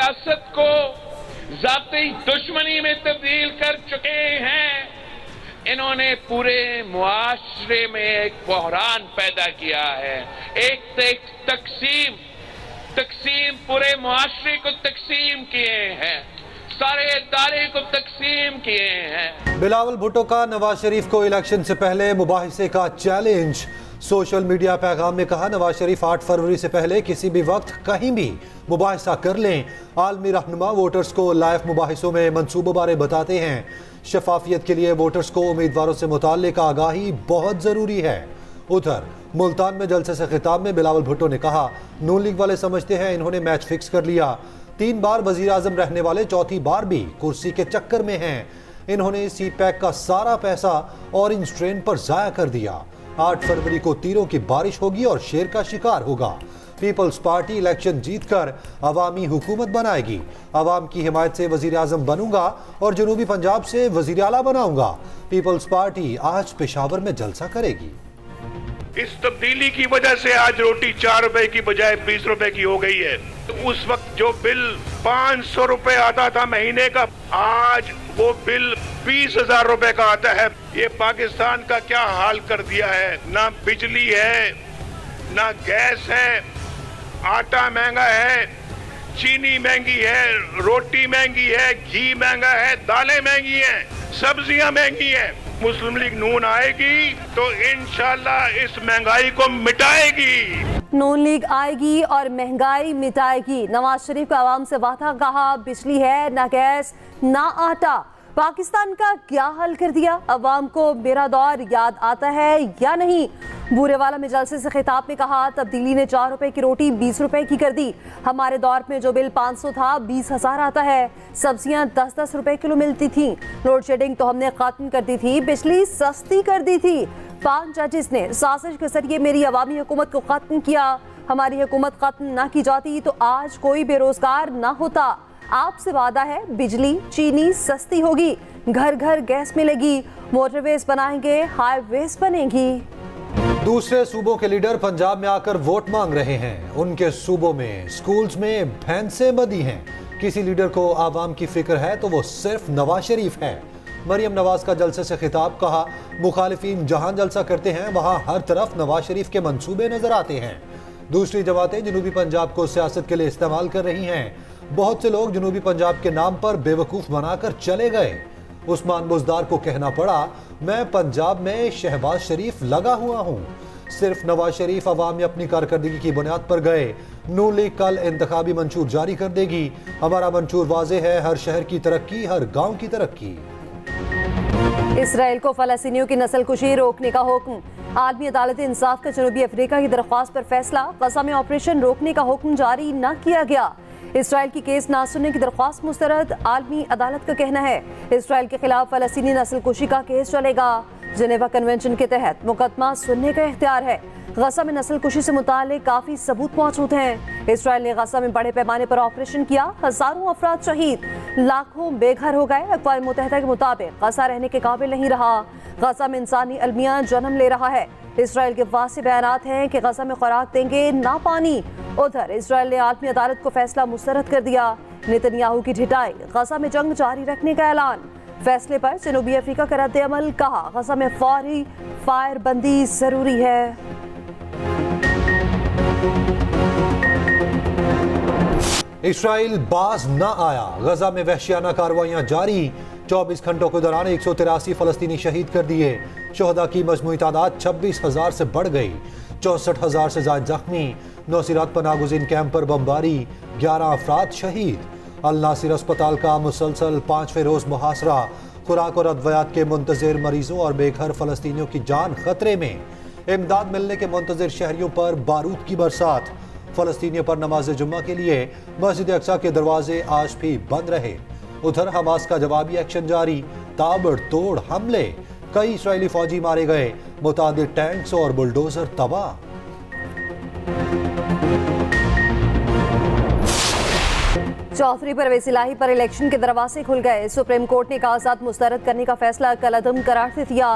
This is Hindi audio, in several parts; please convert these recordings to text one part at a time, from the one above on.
सियासत को जाती दुश्मनी में तब्दील कर चुके हैं। इन्होंने पूरे मुआशरे में एक बहरान पैदा किया है, एक तकसीम पूरे मुआशरे को तकसीम किए हैं, सारे इदारे को तकसीम किए हैं। बिलावल भुट्टो का नवाज शरीफ को इलेक्शन से पहले मुबाहिसे का चैलेंज। सोशल मीडिया पैगाम में कहा, नवाज शरीफ 8 फरवरी से पहले किसी भी वक्त कहीं भी मुबाहिसा कर लें। आलमी रहनुमा वोटर्स को लाइव मुबाहिसों में मंसूबों बारे बताते हैं। शफाफियत के लिए वोटर्स को उम्मीदवारों से मुताल्लिक आगाही बहुत ज़रूरी है। उधर मुल्तान में जलसे से खिताब में बिलावल भुट्टो ने कहा, नून लीग वाले समझते हैं इन्होंने मैच फिक्स कर लिया। 3 बार वजीर आजम रहने वाले चौथी बार भी कुर्सी के चक्कर में हैं। इन्होंने सी पैक का सारा पैसा ऑरेंज ट्रेन पर जाया कर दिया। 8 फरवरी को तीरों की बारिश होगी और शेर का शिकार होगा। पीपल्स पार्टी इलेक्शन जीतकर अवामी हुकूमत बनाएगी। अवाम की हिमायत से वजीर आजम बनूंगा और जनूबी पंजाब से वजीर आला बनाऊंगा। पीपल्स पार्टी आज पेशावर में जलसा करेगी। इस तब्दीली की वजह से आज रोटी 4 रुपए की बजाय 20 रुपए की हो गई है। तो उस वक्त जो बिल 500 रुपए आता था महीने का, आज वो बिल 20,000 रुपए का आता है। ये पाकिस्तान का क्या हाल कर दिया है। ना बिजली है, ना गैस है, आटा महंगा है, चीनी महंगी है, रोटी महंगी है, घी महंगा है, दालें महंगी हैं, सब्जियां महंगी हैं। मुस्लिम लीग नून आएगी तो इंशाल्लाह इस महंगाई को मिटाएगी। नून लीग आएगी और महंगाई मिटाएगी। नवाज शरीफ का आवाम से वादा, कहा बिजली है ना गैस ना आटा। पाकिस्तान का क्या हल कर दिया। अवाम को मेरा दौर याद आता है या नहीं। बूरेवाला में जलसे से खिताब में कहा, तब्दीली ने 4 रुपए की रोटी 20 रुपए की कर दी। हमारे दौर में जो बिल 500 था 20,000 आता है। सब्जियां 10-10 रुपए किलो मिलती थी। लोड शेडिंग तो हमने खत्म कर दी थी, बिजली सस्ती कर दी थी। 5 जजेस ने साजिश के जरिए मेरी अवामी हुकूमत को खत्म किया। हमारी हुकूमत खत्म ना की जाती तो आज कोई बेरोजगार ना होता। आपसे वादा है, बिजली चीनी सस्ती होगी, घर घर गैस मिलेगी, मोटरवेज बनाएंगे, हाईवेज बनेगी। दूसरे सूबों के लीडर पंजाब में आकर वोट मांग रहे हैं। उनके सूबों में स्कूल्स में भैंसें बंधी हैं। किसी लीडर को आवाम की फिक्र है तो वो सिर्फ नवाज शरीफ है। मरियम नवाज का जलसे से खिताब, कहा मुखालिफिन जहां जलसा करते हैं वहां हर तरफ नवाज शरीफ के मंसूबे नजर आते हैं। दूसरी जमातें जनूबी पंजाब को सियासत के लिए इस्तेमाल कर रही हैं। बहुत से लोग जनूबी पंजाब के नाम पर बेवकूफ बनाकर चले गए। उस्मान बुजदार को कहना पड़ा, मैं पंजाब में शहबाज शरीफ लगा हुआ हूँ। सिर्फ नवाज शरीफ अवाम में अपनी कारकर्दगी की बुनियाद पर गए। नून लीग कल इंतखाबी मंशूर जारी कर देगी। हमारा मंशूर वाज़ेह है, हर शहर की तरक्की, हर गांव की तरक्की। इसराइल को फलस्तीनियों की नस्लकुशी रोकने का हुक्म। आलमी अदालत इंसाफ का जनूबी अफ्रीका की दरख्वास्त पर फैसला। गजा में ऑपरेशन रोकने का हुक्म जारी न किया गया। इसराइल की केस ना सुनने की दरख्वास्त मुस्तरद। आलमी अदालत का कहना है इसराइल के खिलाफ फलस्तीनी नस्लकुशी का केस चलेगा। जिनेवा कन्वेंशन के तहत मुकदमा सुनने का इख्तियार है। गजा में नस्लकुशी से मुताल्लिक काफी सबूत मौजूद हैं। इसराइल ने गजा में बड़े पैमाने पर ऑपरेशन किया, हजारों अफराद शहीद, लाखों बेघर हो गए। अक़वाम मुत्तहिदा के मुताबिक गजा रहने के काबिल नहीं रहा। गजा में इंसानी अलमिया जन्म ले रहा है। इसराइल के वाज़ेह बयानात हैं कि गजा में खुराक देंगे ना पानी। उधर इसराइल ने आलमी अदालत को फैसला मुस्तरद कर दिया। नेतन्याहू की ढिठाई, गजा में जंग जारी रखने का ऐलान। फैसले पर जनूबी अफ्रीका का रद्द-ए-अमल, कहा गजा में फौरी फायरबंदी जरूरी है। इसराइल बाज न आया, गजा में वहशियाना कार्रवाइयां जारी। 24 घंटों के दौरान 183 फलस्तीनी शहीद कर दिए। शोहदा की मजमूई तादाद 26,000 से बढ़ गई। 64,000 से ज्यादा जख्मी। नौसीरात पनागुज़ीन कैंप पर बमबारी, 11 अफराद शहीद। अल नासिर अस्पताल का मुसलसल 5वें रोज मुहासरा। खुराक और अद्वियात के मुंतज़िर मरीजों और बेघर फलस्तीनियों की जान खतरे में। इमदाद मिलने के मुंतज़िर शहरियों पर बारूद की बरसात। फलस्तीनियों पर नमाज जुम्मा के लिए मस्जिद अक्सा के दरवाजे आज भी बंद रहे। उधर हमास का जवाबी एक्शन जारी, ताबड़तोड़ हमले, कई इस्राएली फौजी मारे गए, मुतादिद टैंक्स और बुलडोजर तबाह। चौधरी परवेज इलाही पर इलेक्शन के दरवाजे खुल गए। सुप्रीम कोर्ट ने कागजात मुस्तरद करने का फैसला कलअदम करार दे दिया।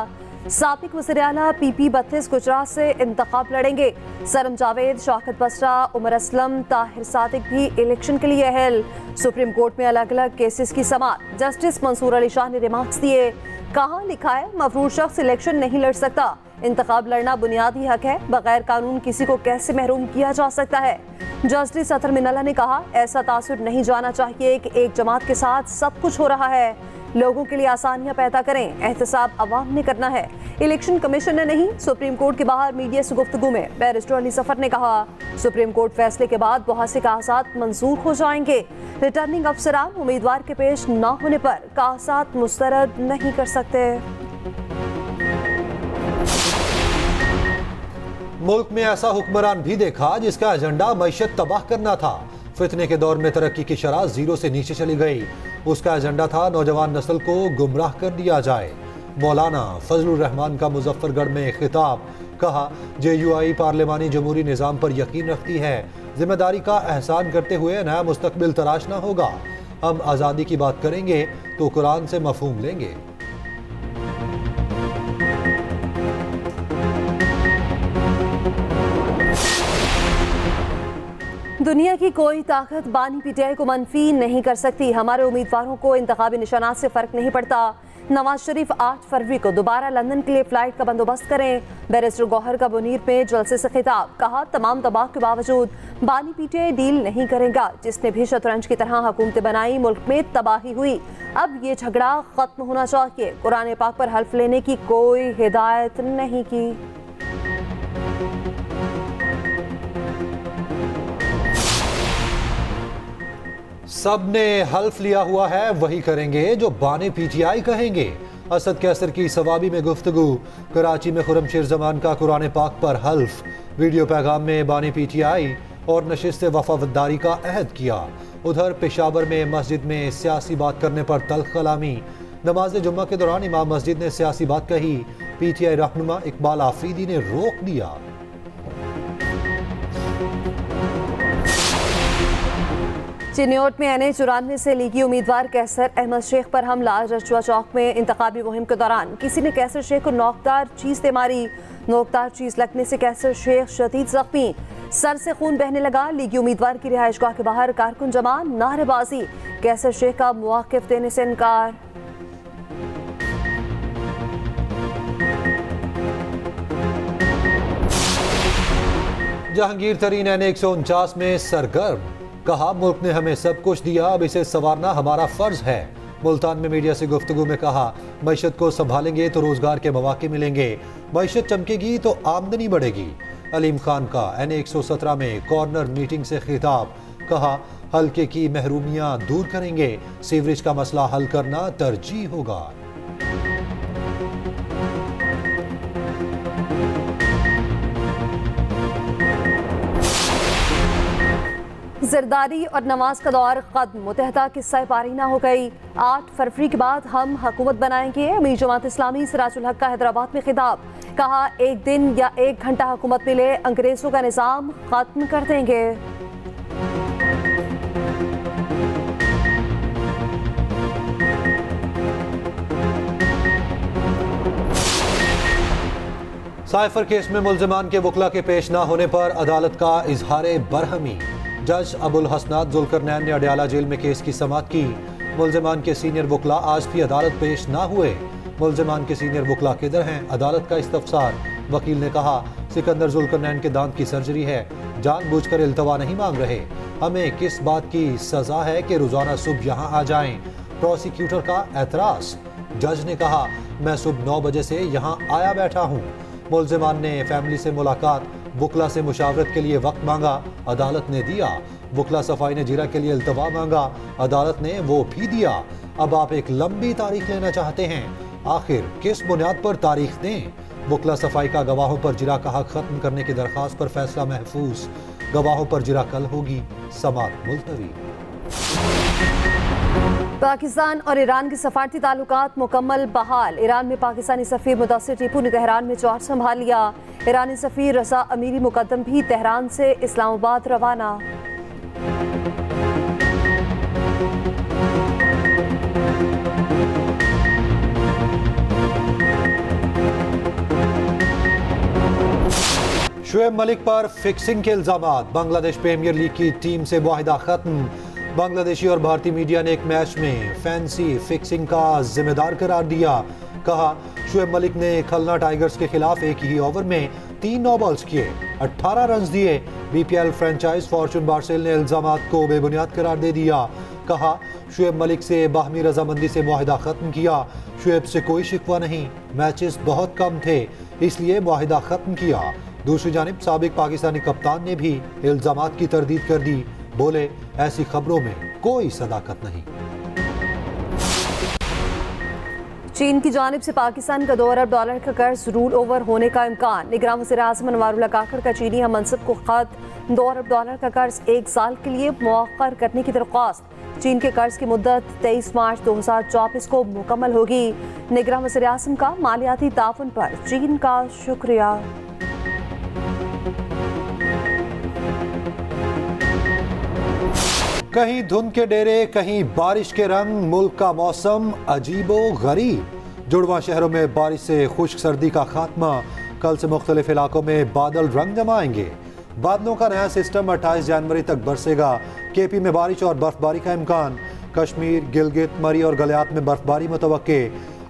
साबिक वज़ीर-ए-आला PP 32 गुजरात से इंतखाब लड़ेंगे। सरम जावेद, शौकत बसरा, उमर असलम, ताहिर सादिक भी इलेक्शन के लिए अहल। सुप्रीम कोर्ट में अलग अलग केसेस की समाअत। जस्टिस मंसूर अली शाह ने रिमार्क्स दिए। कहाँ लिखा है मफरूर शख्स इलेक्शन नहीं लड़ सकता। इंतखाब लड़ना बुनियादी हक है। बगैर कानून किसी को कैसे महरूम किया जा सकता है। जस्टिस अतर मिनल्ला ने कहा, ऐसा तासुर नहीं जाना चाहिए कि एक जमात के साथ सब कुछ हो रहा है। लोगों के लिए आसानियां पैदा करें, एहतसाब अवाम ने करना है, इलेक्शन कमीशन ने नहीं। सुप्रीम कोर्ट के बाहर मीडिया से गुफ्तगू में बैरिस्टर अली सफर ने कहा, सुप्रीम कोर्ट फैसले के बाद बहुत से कागजात मंजूर हो जाएंगे। रिटर्निंग अफसरान उम्मीदवार के पेश न होने पर कागजात मुस्तरद नहीं कर सकते। मुल्क में ऐसा हुक्मरान भी देखा जिसका एजेंडा मईशत तबाह करना था। फितने के दौर में तरक्की की शरह जीरो से नीचे चली गई। उसका एजेंडा था नौजवान नस्ल को गुमराह कर दिया जाए। मौलाना फजलुर रहमान का मुजफ्फरगढ़ में खिताब। कहा, JUI पार्लिमानी जमहूरी निज़ाम पर यकीन रखती है। जिम्मेदारी का एहसान करते हुए नया मुस्तकबिल तराशना होगा। हम आज़ादी की बात करेंगे तो कुरान से मफहूम लेंगे। दुनिया की कोई ताकत बानी PTI को मनफी नहीं कर सकती। हमारे उम्मीदवारों को इंतखाबी निशानात से फर्क नहीं पड़ता। नवाज शरीफ 8 फरवरी को दोबारा लंदन के लिए फ्लाइट का बंदोबस्त करें। बैरिस्टर गौहर का मुनीर में जलसे से खिताब। कहा, तमाम दबाव के बावजूद बानी PTI डील नहीं करेगा। जिसने भी शतरंज की तरह हुकूमतें बनाई, मुल्क में तबाही हुई। अब ये झगड़ा खत्म होना चाहिए। कुरान पाक पर हल्फ लेने की कोई हिदायत नहीं की। सबने हल्फ लिया हुआ है, वही करेंगे जो बाने PTI कहेंगे। असद कैसर की सवाबी में गुफ्तगू। कराची में खुरमशेर जमान का कुरान पाक पर हल्फ। वीडियो पैगाम में बाने PTI और नशिस्त वफादारी का अहद किया। उधर पेशावर में मस्जिद में सियासी बात करने पर तल्ख कलामी। नमाज जुम्मा के दौरान इमाम मस्जिद ने सियासी बात कही। PTI रहनुमा इकबाल आफरीदी ने रोक दिया। चिन्योट में NA94 से लीगी उम्मीदवार कैसर अहमद शेख पर हमला। रचुआ चौक में इंतखाबी मुहिम के दौरान किसी ने कैसर शेख को नोकदार चीज से मारी। नोकदार चीज लगने से कैसर शेख शदीद जख्मी, सर से खून बहने लगा। लीगी उम्मीदवार की रिहाइशगाह के बाहर कारकुन जमा, नारेबाजी। कैसर शेख का मुआकिफ देने से इनकार। जहांगीर तरीन NA149 में सरगर्म। कहा, मुल्क ने हमें सब कुछ दिया, अब इसे संवारना हमारा फर्ज है। मुल्तान में मीडिया से गुफ्तगू में कहा, मईशत को संभालेंगे तो रोजगार के मौके मिलेंगे। मईशत चमकेगी तो आमदनी बढ़ेगी। अलीम खान का NA117 में कॉर्नर मीटिंग से खिताब। कहा, हल्के की महरूमियां दूर करेंगे। सीवरेज का मसला हल करना तरजीह होगा। जरदारी और नमाज का दौर खत्म। मुतहदा किस्सा पारीना हो गई। 8 फरवरी के बाद हम हुकूमत बनाएंगे। अमीर जमात इस्लामी सिराजुल हक का हैदराबाद में खिताब। कहा, एक दिन या 1 घंटा हुकूमत मिले, अंग्रेजों का निज़ाम खत्म कर देंगे। साइफर केस में मुल्जिमान के वकला के पेश न होने पर अदालत का इजहार बरहमी। जज अबुल हसनात जुल्करनैन ने अडयाला जेल में केस की समाअत की। मुल्जिमान के सीनियर वकला आज भी अदालत पेश न हुए। मुल्जिमान के सीनियर वकला किधर हैं? अदालत का इस्तफसार। वकील ने कहा, सिकंदर जुल्करनैन के दांत की सर्जरी है, जानबूझकर इल्तवा नहीं मांग रहे। हमें किस बात की सजा है कि रोजाना सुबह यहाँ आ जाएं? प्रोसिक्यूटर का एतराज। जज ने कहा, मैं सुबह 9 बजे से यहाँ आया बैठा हूँ। मुल्जिमान ने फैमिली से मुलाकात, वकला से मुशावरत के लिए वक्त मांगा, अदालत ने दिया। वकला सफाई ने जीरा के लिए इल्तवा मांगा, अदालत ने वो भी दिया। अब आप एक लंबी तारीख लेना चाहते हैं, आखिर किस बुनियाद पर तारीख दें? वकला सफाई का गवाहों पर जिरा का हक खत्म करने की दरख्वास्त पर फैसला महफूज। गवाहों पर जिरा कल होगी, समाअत मुलतवी। पाकिस्तान और ईरान के सफारती ताल्लुकात मुकम्मल बहाल। ईरान में पाकिस्तानी सफीर मुदस्सिर टीपू ने तेहरान में चार्ज संभाल लिया। ईरानी सफीर रजा अमीरी मुकद्दम भी तेहरान से इस्लामाबाद रवाना। शुएब मलिक पर फिक्सिंग के इल्जामात, बांग्लादेश प्रीमियर लीग की टीम से मुआहिदा खत्म। बांग्लादेशी और भारतीय मीडिया ने एक मैच में फैंसी फिक्सिंग का जिम्मेदार करार दिया। कहा शुएब मलिक ने खलना टाइगर्स के खिलाफ एक ही ओवर में 3 नॉबॉल्स किए, 18 रन दिए। बीपीएल फ्रेंचाइज फॉर्चून बार्सेल ने इल्जामात को बेबुनियाद करार दे दिया। कहा शुएब मलिक से बाहमी रजामंदी से मुआहिदा खत्म किया। शुएब से कोई शिकवा नहीं, मैचेस बहुत कम थे इसलिए मुआहिदा खत्म किया। दूसरी जानिब साबिक पाकिस्तानी कप्तान ने भी इल्जामात की तरदीद कर दी। बोले ऐसी खबरों में कोई सदाकत नहीं। चीन की जानिब से पाकिस्तान का $2 अरब का कर्ज रूल ओवर होने का इम्कान। निगरान वज़ीर-ए-आज़म अनवारुल्लाह काकड़ का चीनी हम मनसब को खत, $2 अरब का कर्ज 1 साल के लिए मुअख्खर करने की दरख्वास्त। चीन के कर्ज की मुद्दत 23 मार्च 2024 को मुकम्मल होगी। निगरान वज़ीर-ए-आज़म का मालियाती ताउन पर चीन का शुक्रिया। कहीं धुंध के डेरे, कहीं बारिश के रंग, मुल्क का मौसम अजीबो गरीब। जुड़वा शहरों में बारिश से खुश्क सर्दी का खात्मा। कल से मुख्तलिफ इलाकों में बादल रंग जमाएंगे। बादलों का नया सिस्टम 28 जनवरी तक बरसेगा। केपी में बारिश और बर्फबारी का इम्कान। कश्मीर, गिलगित, मरी और गलियात में बर्फबारी मुतवक्के।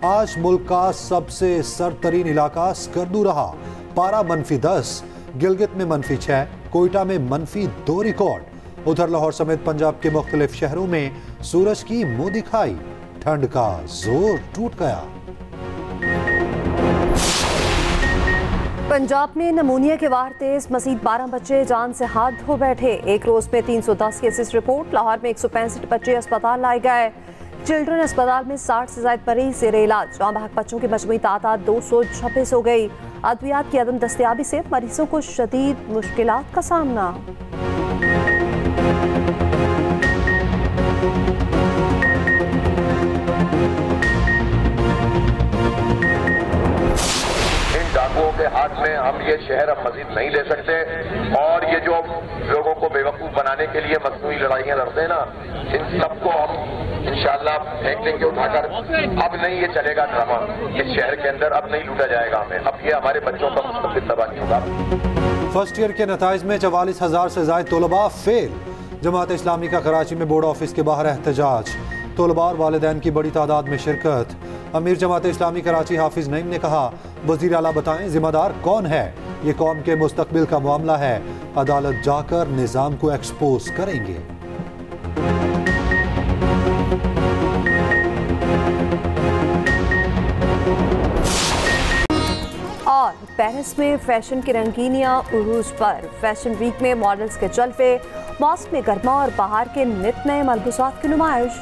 आज मुल्क का सबसे सर्द तरीन इलाका स्कर्दू रहा। पारा -10, गिलगित में -6, कोयटा में -2 रिकॉर्ड। उधर लाहौर समेत पंजाब के मुख्तलिफ शहरों में सूरज की मुंह दिखाई। ठंड का जोर टूट गया। पंजाब में नमूनिया के वार तेज, मजीद 12 बच्चे जान से हाथ धो बैठे। एक रोज में 310 केसेस रिपोर्ट। लाहौर में 165 बच्चे अस्पताल लाए गए। चिल्ड्रन अस्पताल में 60 से ज्यादा मरीज जेर इलाज। जहाँ बहक बच्चों की मजमूई तादाद 226 हो गई। अद्वियात की अदम दस्तयाबी से मरीजों को शदीद मुश्किलात का सामना। डाकुओं के हाथ में हम ये शहर अब मजीद नहीं ले सकते। और ये जो लोगों को बेवकूफ बनाने के लिए मसनूई लड़ाइयां लड़ते हैं ना, इन सबको हम इंशाल्लाह फेंक देंगे उठाकर। अब नहीं ये चलेगा ड्रामा इस शहर के अंदर, अब नहीं लूटा जाएगा हमें। अब ये हमारे बच्चों का मुस्तकबिल तबाह नहीं होगा। फर्स्ट ईयर के नताइज में 44,000 से ज्यादा तलबा फेल। जमात इस्लामी का कराची में बोर्ड ऑफिस के बाहर एहतजाज। तलबा और वालिदैन की बड़ी तादाद में शिरकत। अमीर जमात इस्लामी कराची हाफिज नईम ने कहा वजीर आला बताएं जिम्मेदार कौन है, ये कौम के मुस्तकबिल का मामला है। अदालत जाकर निजाम को एक्सपोज करेंगे। और पेरिस में फैशन की रंगीनियां उरूज पर। फैशन वीक में मॉडल्स के जलवे, मौसम गर्मा और बाहर के नित नए मलबूसात की नुमाइश।